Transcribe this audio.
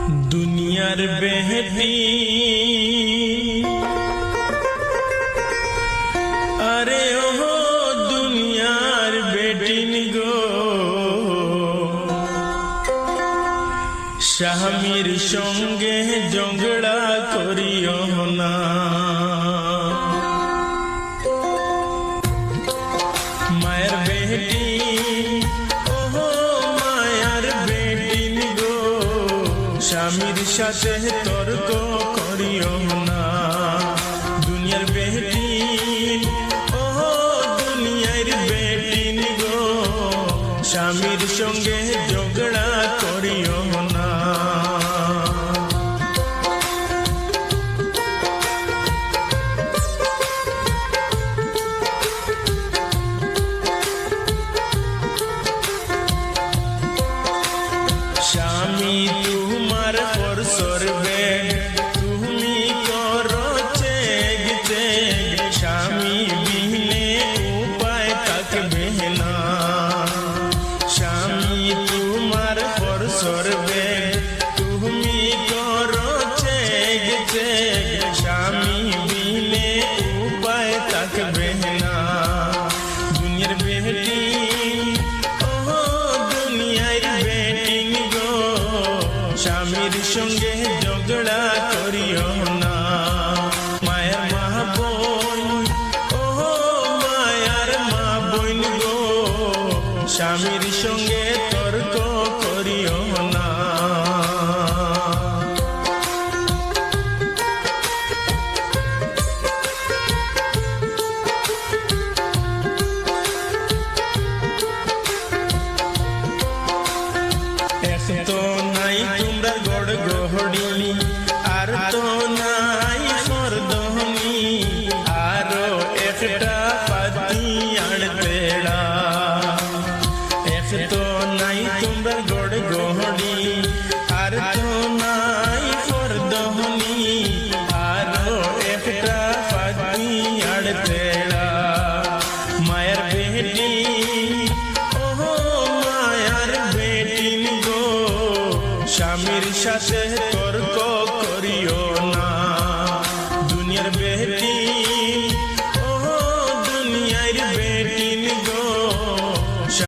दुनियार बेहती अरे ओ दुनियार बेटिन गो স্বামীর সঙ্গে ঝগড়া করিও না। মায়ের বেটি ওহো মায়ার বেটিন গো স্বামীর সাথে তর্ক করিও না। দুনিয়ার বেটি ওহো দুনিয়ার বেটিন গো স্বামীর সঙ্গে ঝগড়া করিও না। স্বামী তোমার পর সরবে তুমি করো চেগ চেগ, স্বামী বিহীনে উপায় থাকবে না। স্বামী তোমার পর সরবে তুমি করো চেগ চেগ, স্বামী বিহীনে উপায় থাকবে না। দুনিয়ার বেটি ওহো দুনিয়ার বেটিন গো স্বামীর সঙ্গে ঝগড়া করিও না। মায়ের মা বোন ওহো মায়ার মা বোন গো স্বামীর সঙ্গে তর্ক করিও না। তো নাই তোমরা গড় গহড়ি আর তো নাই মর্দহনি, আরো একটা পাতি আড়তেড়া। এক তো নাই তোমরা গড় গহড়ি আর তো নাই মর্দহনি, আরো একটা পাতি আড়তেড়া। মায়ের বেটি ওহো মায়ার বেটিন গো স্বামীর সাথে তর্ক